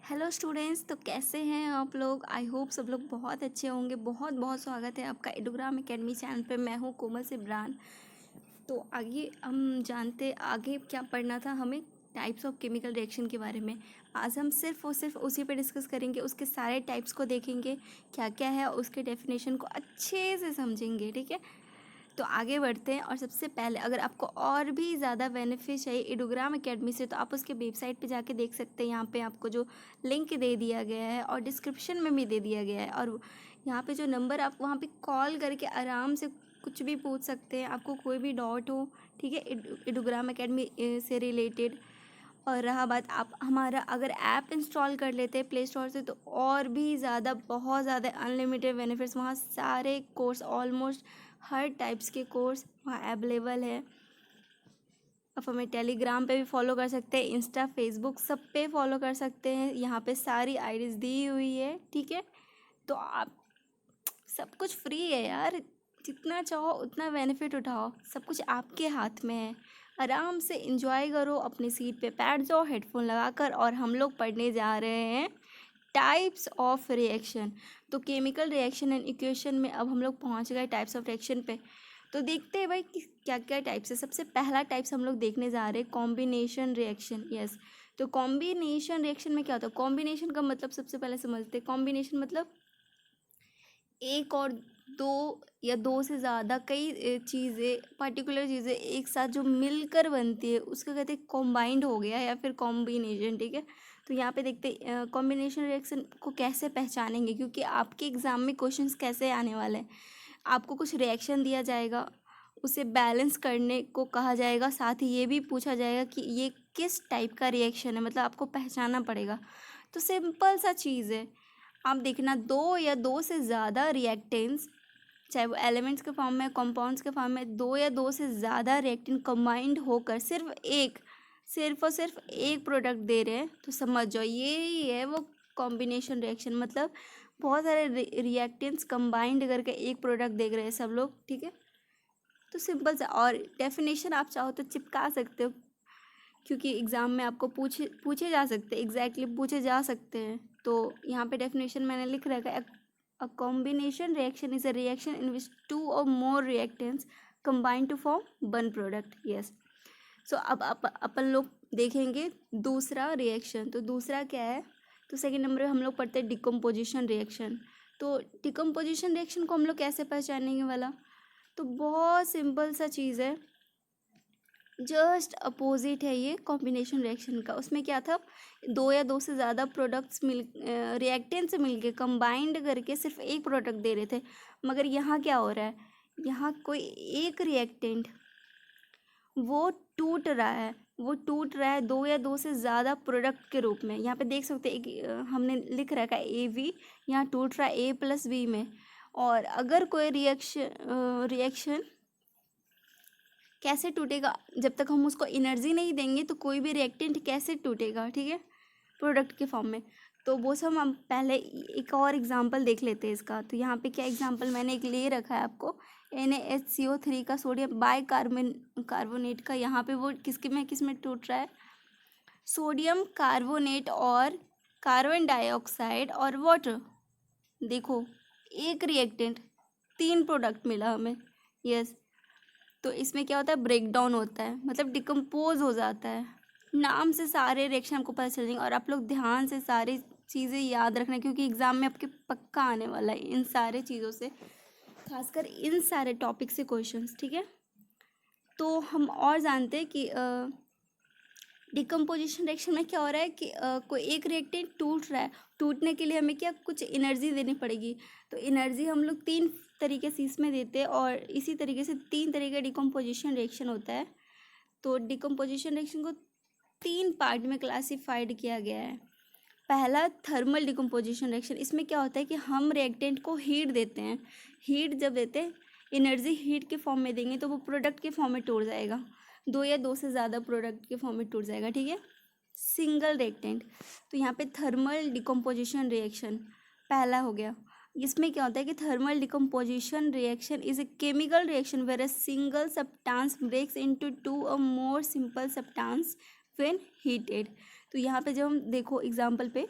Hello students, तो कैसे हैं आप लोग। आई होप सब लोग बहुत अच्छे होंगे। बहुत बहुत स्वागत है आपका एडुग्राम एकेडमी चैनल पे। मैं हूँ कोमल सिब्रान। तो आगे हम जानते आगे क्या पढ़ना था हमें, टाइप्स ऑफ केमिकल रिएक्शन के बारे में। आज हम सिर्फ और सिर्फ उसी पे डिस्कस करेंगे, उसके सारे टाइप्स को देखेंगे क्या क्या है, उसके डेफिनेशन को अच्छे से समझेंगे। ठीक है, तो आगे बढ़ते हैं। और सबसे पहले अगर आपको और भी ज़्यादा बेनिफिट चाहिए एडुग्राम एकेडमी से, तो आप उसके वेबसाइट पे जाके देख सकते हैं। यहाँ पे आपको जो लिंक दे दिया गया है और डिस्क्रिप्शन में भी दे दिया गया है, और यहाँ पे जो नंबर आप वहाँ पे कॉल करके आराम से कुछ भी पूछ सकते हैं, आपको कोई भी डाउट हो। ठीक है, एडुग्राम एकेडमी से रिलेटेड। और रहा बात, आप हमारा अगर ऐप इंस्टॉल कर लेते हैं प्ले स्टोर से, तो और भी ज़्यादा बहुत ज़्यादा अनलिमिटेड बेनिफिट्स, वहाँ सारे कोर्स, ऑलमोस्ट हर टाइप्स के कोर्स वहाँ अवेलेबल है। आप हमें टेलीग्राम पे भी फॉलो कर सकते हैं, इंस्टा फेसबुक सब पे फॉलो कर सकते हैं। यहाँ पे सारी आईडीज दी हुई है। ठीक है, तो आप सब कुछ फ्री है यार, जितना चाहो उतना बेनिफिट उठाओ, सब कुछ आपके हाथ में है। आराम से इंजॉय करो, अपनी सीट पे बैठ जाओ हेडफोन लगाकर, और हम लोग पढ़ने जा रहे हैं टाइप्स ऑफ रिएक्शन। तो केमिकल रिएक्शन एंड इक्वेशन में अब हम लोग पहुंच गए टाइप्स ऑफ रिएक्शन पे। तो देखते हैं भाई कि क्या क्या टाइप्स है। सबसे पहला टाइप्स हम लोग देखने जा रहे हैं कॉम्बिनेशन रिएक्शन। यस, तो कॉम्बिनेशन रिएक्शन में क्या होता है। कॉम्बिनेशन का मतलब सबसे पहले समझते हैं। कॉम्बिनेशन मतलब एक और दो या दो से ज़्यादा कई चीज़ें, पर्टिकुलर चीज़ें एक साथ जो मिलकर बनती है, उसका कहते हैं कॉम्बाइंड हो गया या फिर कॉम्बिनेशन। ठीक है, तो यहाँ पे देखते कॉम्बिनेशन रिएक्शन को कैसे पहचानेंगे, क्योंकि आपके एग्ज़ाम में क्वेश्चंस कैसे आने वाले हैं। आपको कुछ रिएक्शन दिया जाएगा, उसे बैलेंस करने को कहा जाएगा, साथ ही ये भी पूछा जाएगा कि ये किस टाइप का रिएक्शन है, मतलब आपको पहचानना पड़ेगा। तो सिंपल सा चीज़ है, आप देखना दो या दो से ज़्यादा रिएक्टेंट्स, चाहे वो एलिमेंट्स के फॉर्म में, कंपाउंड्स के फॉर्म में, दो या दो से ज़्यादा रिएक्टेंट कंबाइंड होकर सिर्फ और सिर्फ एक प्रोडक्ट दे रहे हैं, तो समझ जाओ ये ही है वो कॉम्बिनेशन रिएक्शन। मतलब बहुत सारे रिएक्टेंट्स कंबाइंड करके एक प्रोडक्ट देख रहे हैं सब लोग। ठीक है, तो सिंपल सा। और डेफिनेशन आप चाहो तो चिपका सकते हो, क्योंकि एग्ज़ाम में आपको पूछे जा सकते हैं, एग्जैक्टली पूछे जा सकते हैं। तो यहाँ पे डेफिनेशन मैंने लिख रखा है। A combination reaction is a reaction in which two or more reactants combine to form one product. Yes, so अब अपन लोग देखेंगे दूसरा रिएक्शन। तो दूसरा क्या है, तो सेकेंड नंबर पे हम लोग पढ़ते हैं डिकम्पोजिशन रिएक्शन। तो डिकम्पोजिशन रिएक्शन को हम लोग कैसे पहचानेंगे वाला, तो बहुत सिंपल सा चीज़ है, जस्ट अपोजिट है ये कॉम्बिनेशन रिएक्शन का। उसमें क्या था, दो या दो से ज़्यादा प्रोडक्ट्स रिएक्टेंट से मिलके कंबाइंड करके सिर्फ एक प्रोडक्ट दे रहे थे। मगर यहाँ क्या हो रहा है, यहाँ कोई एक रिएक्टेंट वो टूट रहा है दो या दो से ज़्यादा प्रोडक्ट के रूप में। यहाँ पे देख सकते हैं एक हमने लिख रखा है AV, यहाँ टूट रहा है A+B में। और अगर कोई रिएक्शन कैसे टूटेगा, जब तक हम उसको एनर्जी नहीं देंगे तो कोई भी रिएक्टेंट कैसे टूटेगा। ठीक है, प्रोडक्ट के फॉर्म में। तो वो सब हम पहले एक और एग्जांपल देख लेते हैं इसका। तो यहाँ पे क्या एग्जांपल मैंने एक ले रखा है आपको, NaHCO3 का सोडियम कार्बोनेट का। यहाँ पे वो किस में टूट रहा है, सोडियम कार्बोनेट और कार्बन डाइऑक्साइड और वाटर। देखो, एक रिएक्टेंट, तीन प्रोडक्ट मिला हमें। यस, तो इसमें क्या होता है, ब्रेक डाउन होता है, मतलब डिकम्पोज हो जाता है। नाम से सारे रिएक्शन आपको पता चल जाएंगे। और आप लोग ध्यान से सारी चीज़ें याद रखना, क्योंकि एग्ज़ाम में आपके पक्का आने वाला है इन सारे चीज़ों से, खासकर इन सारे टॉपिक से क्वेश्चंस। ठीक है, तो हम और जानते हैं कि डिकम्पोजिशन रिएक्शन में क्या हो रहा है कि कोई एक रिएक्टेंट टूट रहा है, टूटने के लिए हमें क्या कुछ एनर्जी देनी पड़ेगी। तो एनर्जी हम लोग तीन तरीके से इसमें देते हैं, और इसी तरीके से तीन तरीके का डिकम्पोजिशन रिएक्शन होता है। तो डिकम्पोजिशन रिएक्शन को तीन पार्ट में क्लासिफाइड किया गया है। पहला, थर्मल डिकम्पोजिशन रिएक्शन। इसमें क्या होता है कि हम रिएक्टेंट को हीट देते हैं। हीट जब देते हैं, एनर्जी हीट के फॉर्म में देंगे तो वो प्रोडक्ट के फॉर्म में टूट जाएगा, दो या दो से ज़्यादा प्रोडक्ट के फॉर्म में टूट जाएगा। ठीक है, सिंगल रिएक्टेंट। तो यहाँ पे थर्मल डिकम्पोजिशन रिएक्शन पहला हो गया। इसमें क्या होता है कि thermal decomposition reaction is a chemical reaction where a single substance breaks into two or more simple substance when heated. तो यहाँ पे जब हम देखो एग्जांपल पे,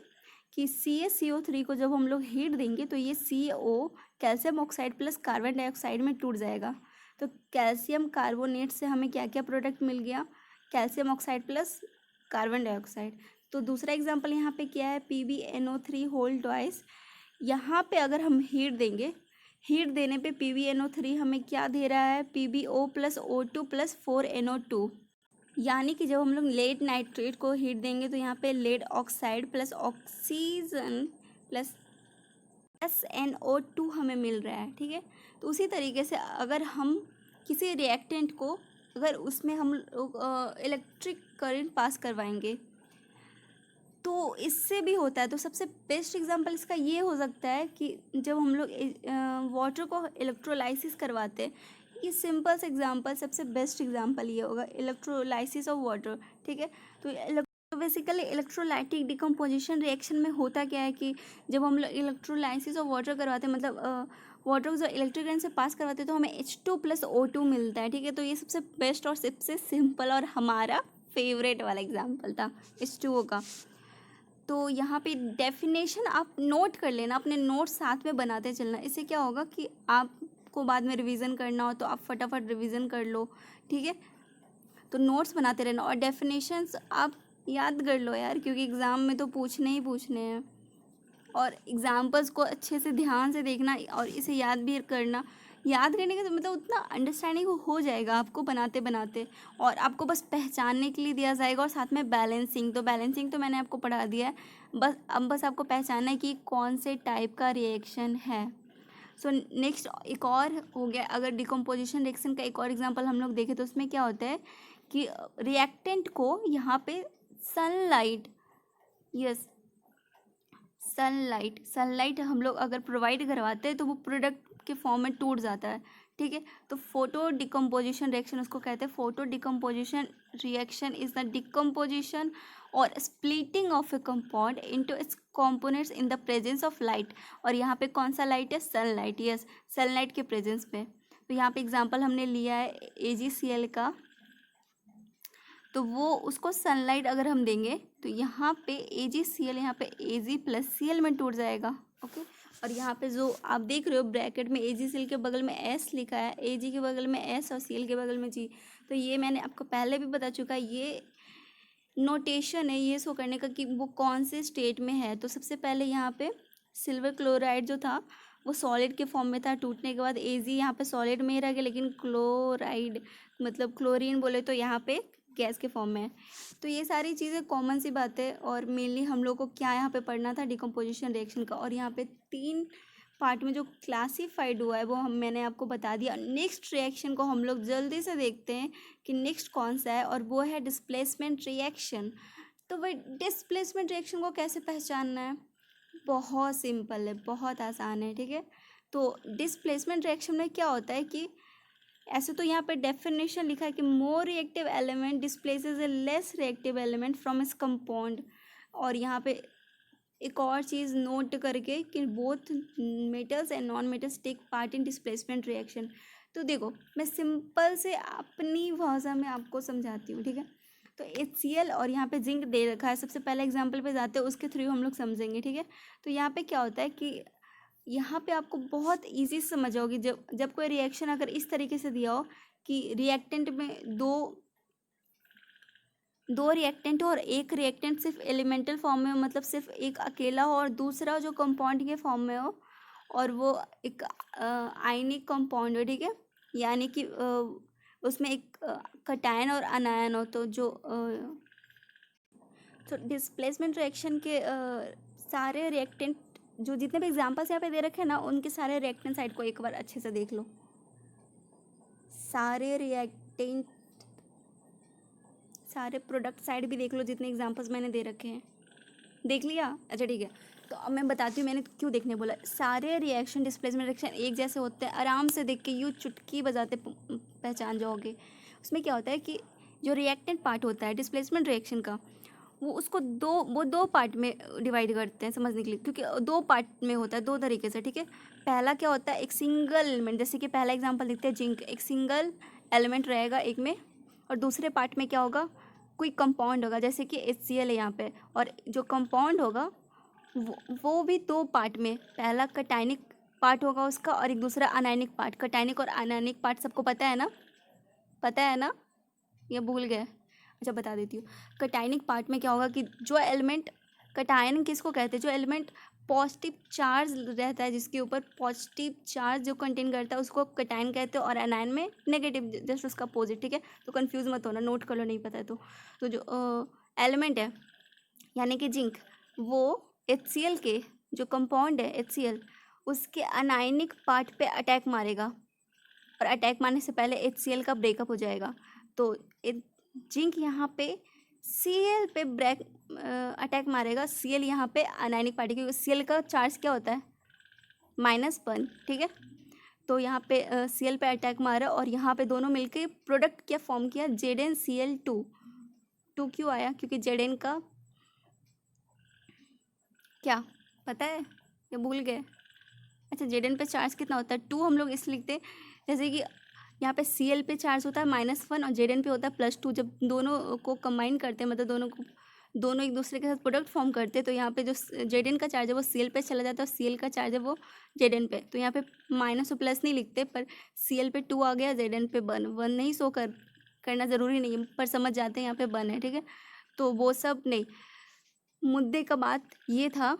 कि CaCO3 को जब हम लोग हीट देंगे तो ये CO calcium oxide plus carbon dioxide में टूट जाएगा। तो कैल्शियम कार्बोनेट से हमें क्या क्या प्रोडक्ट मिल गया, calcium oxide plus carbon dioxide. तो दूसरा एग्जांपल यहाँ पे क्या है, PbNO3 होल ट्वाइस। यहाँ पे अगर हम हीट देंगे, हीट देने पे PbNO3 हमें क्या दे रहा है, PbO plus O2 plus 4NO2। यानी कि जब हम लोग लेड नाइट्रेट को हीट देंगे तो यहाँ पे lead oxide plus oxygen plus SnO2 हमें मिल रहा है। ठीक है, तो उसी तरीके से अगर हम किसी रिएक्टेंट को, अगर उसमें हम लोग इलेक्ट्रिक करंट पास करवाएंगे तो इससे भी होता है। तो सबसे बेस्ट एग्जांपल इसका ये हो सकता है कि जब हम लोग वाटर को इलेक्ट्रोलाइसिस करवाते हैं, ये सिंपल सा एग्जांपल, सबसे बेस्ट एग्जांपल ये होगा, इलेक्ट्रोलाइसिस ऑफ वाटर। ठीक है, तो बेसिकली इलेक्ट्रोलाइटिक डिकम्पोजिशन रिएक्शन में होता क्या है कि जब हम लोग इलेक्ट्रोलाइसिस ऑफ वाटर करवाते हैं, मतलब वाटर को जो इलेक्ट्रिक करंट से पास करवाते हैं, तो हमें H2 प्लस O2 मिलता है। ठीक है, तो ये सबसे बेस्ट और सबसे सिंपल और हमारा फेवरेट वाला एग्जाम्पल था H2O का। तो यहाँ पे डेफिनेशन आप नोट कर लेना, अपने नोट साथ में बनाते चलना। इससे क्या होगा कि आपको बाद में रिवीजन करना हो तो आप फटाफट रिवीजन कर लो। ठीक है, तो नोट्स बनाते रहना और डेफिनेशंस आप याद कर लो यार, क्योंकि एग्ज़ाम में तो पूछने ही पूछने हैं। और एग्जाम्पल्स को अच्छे से ध्यान से देखना और इसे याद भी करना। याद करने का मतलब उतना अंडरस्टैंडिंग हो जाएगा आपको बनाते बनाते, और आपको बस पहचानने के लिए दिया जाएगा। और साथ में बैलेंसिंग, तो बैलेंसिंग तो मैंने आपको पढ़ा दिया है, बस आपको पहचानना है कि कौन से टाइप का रिएक्शन है। सो नेक्स्ट एक और हो गया, अगर डिकम्पोजिशन रिएक्शन का एक और एग्जांपल हम लोग देखें तो उसमें क्या होता है कि रिएक्टेंट को यहाँ पे सनलाइट, यस सनलाइट हम लोग अगर प्रोवाइड करवाते हैं तो वो प्रोडक्ट के फॉर्म में टूट जाता है। ठीक है, तो फोटो डिकम्पोजिशन रिएक्शन उसको कहते हैं। Photo decomposition reaction is the decomposition or splitting of a compound into its components in the presence of light. और यहाँ पे कौन सा लाइट है, सनलाइट। यस, सनलाइट के प्रेजेंस में। तो यहाँ पे एग्जांपल हमने लिया है AgCl का, तो वो उसको सनलाइट अगर हम देंगे तो यहाँ पे AgCl यहाँ पे Ag प्लस Cl में टूट जाएगा। ओके, और यहाँ पे जो आप देख रहे हो ब्रैकेट में AgCl के बगल में S लिखा है, Ag के बगल में S और Cl के बगल में G। तो ये मैंने आपको पहले भी बता चुका है, ये नोटेशन है ये शो करने का कि वो कौन से स्टेट में है। तो सबसे पहले यहाँ पे सिल्वर क्लोराइड जो था वो सॉलिड के फॉर्म में था, टूटने के बाद Ag यहाँ पे सॉलिड में ही रह गया, लेकिन क्लोराइड मतलब क्लोरीन बोले तो यहाँ पे गैस के फॉर्म में है। तो ये सारी चीज़ें कॉमन सी बात है, और मेनली हम लोग को क्या यहाँ पे पढ़ना था, डिकम्पोजिशन रिएक्शन का। और यहाँ पे 3 पार्ट में जो क्लासीफाइड हुआ है वो मैंने आपको बता दिया। नेक्स्ट रिएक्शन को हम लोग जल्दी से देखते हैं कि नेक्स्ट कौन सा है, और वो है डिस्प्लेसमेंट रिएक्शन। तो वही डिस्प्लेसमेंट रिएक्शन को कैसे पहचानना है, बहुत सिंपल है, बहुत आसान है। ठीक है, तो डिस्प्लेसमेंट रिएक्शन में क्या होता है कि ऐसे तो यहाँ पे डेफिनेशन लिखा है कि more reactive element displaces a less reactive element from its compound. और यहाँ पे एक और चीज़ नोट करके कि both metals and non metals take part in displacement reaction. तो देखो मैं सिंपल से अपनी भाषा में आपको समझाती हूँ। ठीक है, तो HCl और यहाँ पे जिंक दे रखा है। सबसे पहले एग्जांपल पे जाते हैं, उसके थ्रू हम लोग समझेंगे। ठीक है, तो यहाँ पे क्या होता है कि यहाँ पे आपको बहुत इजी से समझ आओगी जब कोई रिएक्शन अगर इस तरीके से दिया हो कि रिएक्टेंट में दो रिएक्टेंट हो और एक रिएक्टेंट सिर्फ एलिमेंटल फॉर्म में हो, मतलब सिर्फ एक अकेला हो, और दूसरा जो कंपाउंड के फॉर्म में हो और वो एक आयनिक कंपाउंड हो। ठीक है, यानी कि उसमें एक कटायन और अनायन हो। तो डिस्प्लेसमेंट रिएक्शन के सारे रिएक्टेंट जो जितने भी एग्जांपल्स यहाँ पे दे रखे हैं ना, उनके सारे रिएक्टेंट साइड को एक बार अच्छे से देख लो। सारे प्रोडक्ट साइड भी देख लो, जितने एग्जांपल्स मैंने दे रखे हैं। देख लिया? अच्छा ठीक है, तो अब मैं बताती हूँ मैंने क्यों देखने बोला। सारे रिएक्शन डिस्प्लेसमेंट रिएक्शन एक जैसे होते हैं, आराम से देख के यूँ चुटकी बजाते पहचान जाओगे। उसमें क्या होता है कि जो रिएक्टेंट पार्ट होता है डिस्प्लेसमेंट रिएक्शन का, वो दो पार्ट में डिवाइड करते हैं समझने के लिए, क्योंकि 2 पार्ट में होता है 2 तरीके से। ठीक है, पहला क्या होता है, एक सिंगल एलिमेंट, जैसे कि पहला एग्जांपल देखते हैं जिंक, एक सिंगल एलिमेंट रहेगा एक में, और दूसरे पार्ट में क्या होगा, कोई कंपाउंड होगा, जैसे कि HCl है यहाँ पे, और जो कंपाउंड होगा वो भी दो पार्ट में, पहला कटायनिक पार्ट होगा उसका और एक दूसरा अनायनिक पार्ट। कटायनिक और अनायनिक पार्ट सबको पता है ना? पता है ना? ये भूल गए? अच्छा बता देती हूँ। कटायनिक पार्ट में क्या होगा कि जो एलिमेंट, कटायन किसको कहते हैं, जो एलिमेंट पॉजिटिव चार्ज रहता है, जिसके ऊपर पॉजिटिव चार्ज जो कंटेन करता है उसको कटायन कहते हैं, और एनायन में नेगेटिव, जस्ट उसका अपोजिट। ठीक है, तो कंफ्यूज मत होना, नोट कर लो नहीं पता है तो जो एलिमेंट है यानी कि जिंक, वो HCl के जो कंपाउंड है HCl, उसके अनायनिक पार्ट पे अटैक मारेगा, और अटैक मारने से पहले HCl का ब्रेकअप हो जाएगा। तो जिंक यहाँ पे Cl पे ब्रेक अटैक मारेगा, Cl यहाँ पे अनायनिक पार्ट, क्योंकि Cl का चार्ज क्या होता है, -1। ठीक है, तो यहाँ पे Cl पे अटैक मारा और यहाँ पे दोनों मिलके प्रोडक्ट क्या फॉर्म किया, ZnCl2। 2 क्यों आया? क्योंकि Zn का क्या पता है या भूल गए? अच्छा, Zn पे चार्ज कितना होता है? 2 हम लोग इसलिए लिखते, जैसे कि यहाँ पे Cl पे चार्ज होता है -1 और Zn पे होता है +2। जब दोनों को कंबाइन करते हैं, मतलब दोनों एक दूसरे के साथ प्रोडक्ट फॉर्म करते हैं, तो यहाँ पे जो Zn का चार्ज है वो Cl पे चला जाता है और Cl का चार्ज है वो Zn पे। तो यहाँ पे माइनस और प्लस नहीं लिखते, पर Cl पे 2 आ गया, Zn पे 1 नहीं शो करना ज़रूरी नहीं है, पर समझ जाते हैं यहाँ पे 1 है। ठीक है, तो वो सब नहीं, मुद्दे का बात ये था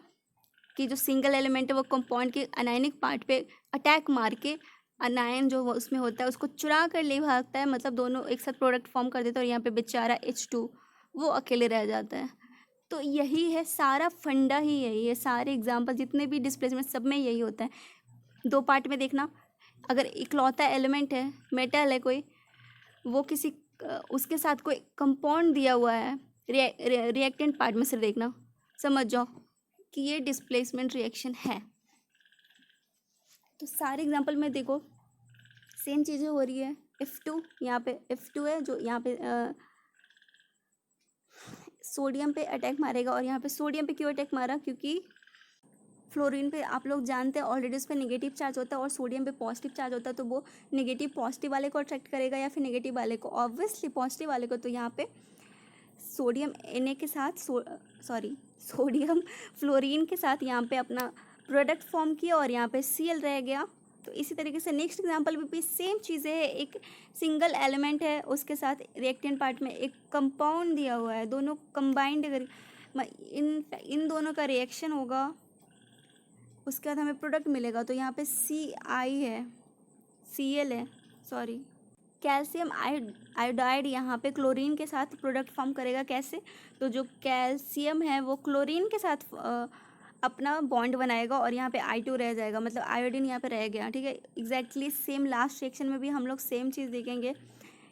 कि जो सिंगल एलिमेंट है वो कंपाउंड के अनायनिक पार्ट पे अटैक मार के अनायन जो उसमें होता है उसको चुरा कर ले भागता है, मतलब दोनों एक साथ प्रोडक्ट फॉर्म कर देते हैं, और यहाँ पे बेचारा H2 वो अकेले रह जाता है। तो यही है सारा फंडा ही यही है, सारे एग्जाम्पल जितने भी डिस्प्लेसमेंट सब में यही होता है। दो पार्ट में देखना, अगर इकलौता एलिमेंट है, मेटल है कोई, वो किसी उसके साथ कोई कंपाउंड दिया हुआ है, रिएक्टेंट पार्ट में से देखना, समझ जाओ कि ये डिस्प्लेसमेंट रिएक्शन है। तो सारे एग्जांपल में देखो सेम चीज़ें हो रही है। F2, यहाँ पे F2 है जो यहाँ पे सोडियम पे अटैक मारेगा, और यहाँ पे सोडियम पे क्यों अटैक मारा, क्योंकि फ्लोरीन पे आप लोग जानते हैं ऑलरेडी उस पर नेगेटिव चार्ज होता है और सोडियम पे पॉजिटिव चार्ज होता है, तो वो नेगेटिव पॉजिटिव वाले को अट्रैक्ट करेगा या फिर नेगेटिव वाले को, ऑब्वियसली पॉजिटिव वाले को। तो यहाँ पे सोडियम Na के साथ सोडियम फ्लोरीन के साथ यहाँ पे अपना प्रोडक्ट फॉर्म किया और यहाँ पे Cl रह गया। तो इसी तरीके से नेक्स्ट एग्जांपल में भी सेम चीज़ें है, एक सिंगल एलिमेंट है उसके साथ रिएक्टेंट पार्ट में एक कंपाउंड दिया हुआ है, दोनों कंबाइंड अगर इन दोनों का रिएक्शन होगा उसके बाद हमें प्रोडक्ट मिलेगा। तो यहाँ पे Ci है, Cl है, कैल्शियम आयोडाइड यहाँ पे क्लोरीन के साथ प्रोडक्ट फॉर्म करेगा। कैसे? तो जो कैल्शियम है वो क्लोरीन के साथ अपना बॉन्ड बनाएगा और यहाँ पे I2 रह जाएगा, मतलब आयोडीन यहाँ पे रह गया। ठीक है, एग्जैक्टली सेम लास्ट सेक्शन में भी हम लोग सेम चीज़ देखेंगे।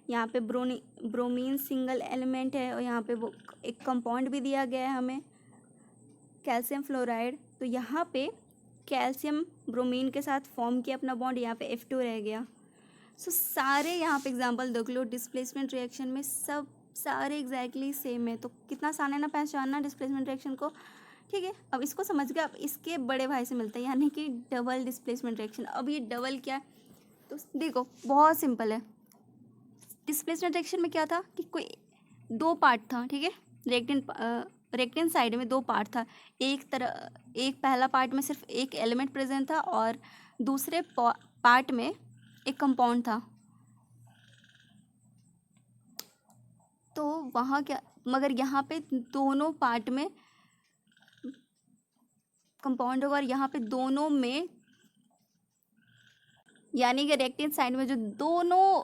यहाँ पे ब्रोमीन सिंगल एलिमेंट है और यहाँ पे वो एक कंपाउंड भी दिया गया है हमें, कैल्शियम फ्लोराइड। तो यहाँ पे कैल्शियम ब्रोमीन के साथ फॉर्म किया अपना बॉन्ड, यहाँ पे F2 रह गया। सारे यहाँ पे एग्जांपल देख लो डिस्प्लेसमेंट रिएक्शन में, सब सारे एग्जैक्टली सेम है। तो कितना आसान है ना पहचानना डिस्प्लेसमेंट रिएक्शन को। ठीक है, अब इसको समझ गए। अब इसके बड़े भाई से मिलते हैं, यानी कि डबल डिस्प्लेसमेंट रिएक्शन। अब ये डबल क्या है, तो देखो बहुत सिंपल है। डिस्प्लेसमेंट रिएक्शन में क्या था कि कोई दो पार्ट था। ठीक है, रिएक्टेंट साइड में दो पार्ट था। एक पहला पार्ट में सिर्फ एक एलिमेंट प्रेजेंट था और दूसरे पार्ट में एक कंपाउंड था। तो वहाँ क्या, मगर यहाँ पे दोनों पार्ट में कंपाउंड होगा और यहाँ पे दोनों में, यानी कि रिएक्टेंट साइड में जो दोनों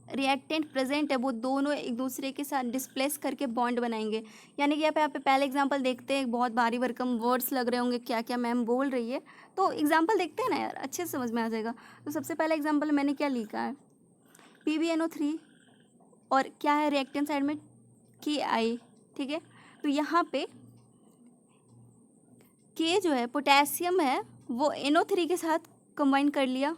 रिएक्टेंट प्रेजेंट है वो दोनों एक दूसरे के साथ डिस्प्लेस करके बॉन्ड बनाएंगे। यानी कि यहाँ पे पहले एग्जांपल देखते हैं, बहुत भारी भरकम वर्ड्स लग रहे होंगे, क्या क्या मैम बोल रही है, तो एग्जांपल देखते हैं ना यार, अच्छे से समझ में आ जाएगा। तो सबसे पहला एग्जांपल मैंने क्या लिखा है, PbNO3 और क्या है रिएक्टेंट साइड में Ki। ठीक है, तो यहाँ पे K जो है पोटेशियम है वो NO3 के साथ कंबाइन कर लिया,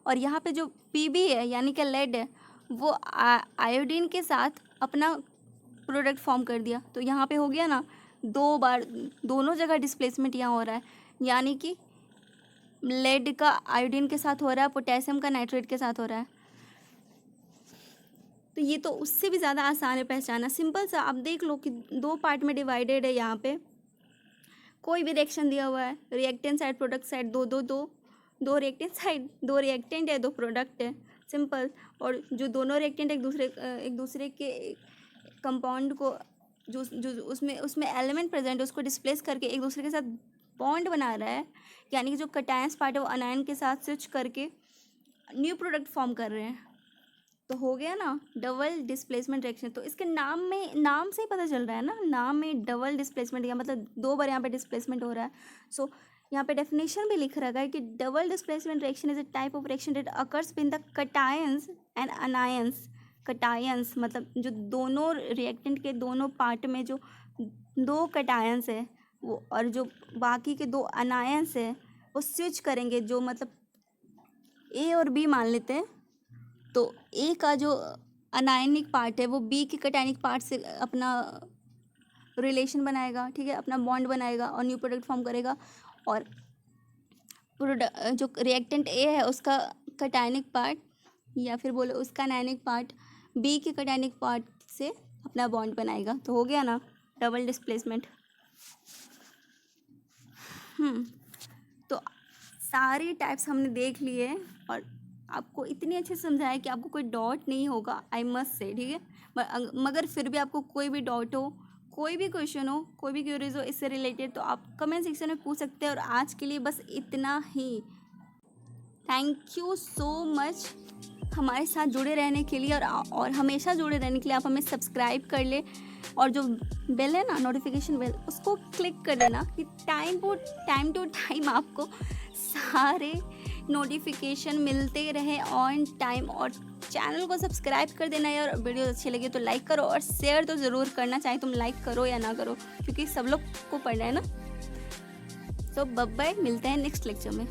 और यहाँ पे जो Pb है यानी कि लेड है वो आयोडीन के साथ अपना प्रोडक्ट फॉर्म कर दिया। तो यहाँ पे हो गया ना, दो बार दोनों जगह डिस्प्लेसमेंट यहाँ हो रहा है, यानी कि लेड का आयोडीन के साथ हो रहा है, पोटेशियम का नाइट्रेट के साथ हो रहा है। तो ये तो उससे भी ज़्यादा आसान है पहचाना, सिंपल सा। आप देख लो कि दो पार्ट में डिवाइडेड है, यहाँ पे कोई भी रिएक्शन दिया हुआ है, रिएक्टेंट साइड प्रोडक्ट साइड, दो दो दो दो रिएक्टेंट साइड, दो रिएक्टेंट है, दो प्रोडक्ट है, सिंपल। और जो दोनों रिएक्टेंट एक दूसरे के कंपाउंड को जो जो उसमें उसमें एलिमेंट प्रेजेंट है उसको डिस्प्लेस करके एक दूसरे के साथ बॉन्ड बना रहा है, यानी कि जो कटायंस पार्ट है वो अनायन के साथ स्विच करके न्यू प्रोडक्ट फॉर्म कर रहे हैं। तो हो गया ना डबल डिस्प्लेसमेंट रिएक्शन। तो इसके नाम से ही पता चल रहा है ना, नाम में डबल डिस्प्लेसमेंट, या मतलब दो बार यहाँ पे डिस्प्लेसमेंट हो रहा है। सो यहाँ पे डेफिनेशन भी लिख रखा है कि double displacement reaction is a type of reaction that occurs been the cations and anions. Cations मतलब जो दोनों रिएक्टेंट के दोनों पार्ट में जो दो कटायंस है वो, और जो बाकी के दो अनायंस है वो स्विच करेंगे, जो मतलब ए और बी मान लेते हैं। तो ए का जो अनायनिक पार्ट है वो बी के कटायनिक पार्ट से अपना रिलेशन बनाएगा, ठीक है, अपना बॉन्ड बनाएगा और न्यू प्रोडक्ट फॉर्म करेगा। और जो रिएक्टेंट ए है उसका कटायनिक पार्ट या फिर बोलो उसका अनायनिक पार्ट बी के कटायनिक पार्ट से अपना बॉन्ड बनाएगा। तो हो गया ना डबल डिस्प्लेसमेंट। तो सारी टाइप्स हमने देख लिए और आपको इतनी अच्छे से समझाया कि आपको कोई डाउट नहीं होगा, आई मस्ट से, ठीक है। मगर फिर भी आपको कोई भी डाउट हो, कोई भी क्वेश्चन हो, कोई भी क्यूरीज हो इससे रिलेटेड, तो आप कमेंट सेक्शन में पूछ सकते हैं। और आज के लिए बस इतना ही। थैंक यू सो मच हमारे साथ जुड़े रहने के लिए, और हमेशा जुड़े रहने के लिए आप हमें सब्सक्राइब कर ले, और जो बेल है ना नोटिफिकेशन बेल उसको क्लिक कर देना कि टाइम टू टाइम आपको सारे नोटिफिकेशन मिलते रहे ऑन टाइम। और चैनल को सब्सक्राइब कर देना है, और वीडियो अच्छी लगे तो लाइक करो और शेयर तो ज़रूर करना, चाहे तुम लाइक करो या ना करो, क्योंकि सब लोग को पढ़ना है ना। तो बाय बाय, मिलते हैं नेक्स्ट लेक्चर में।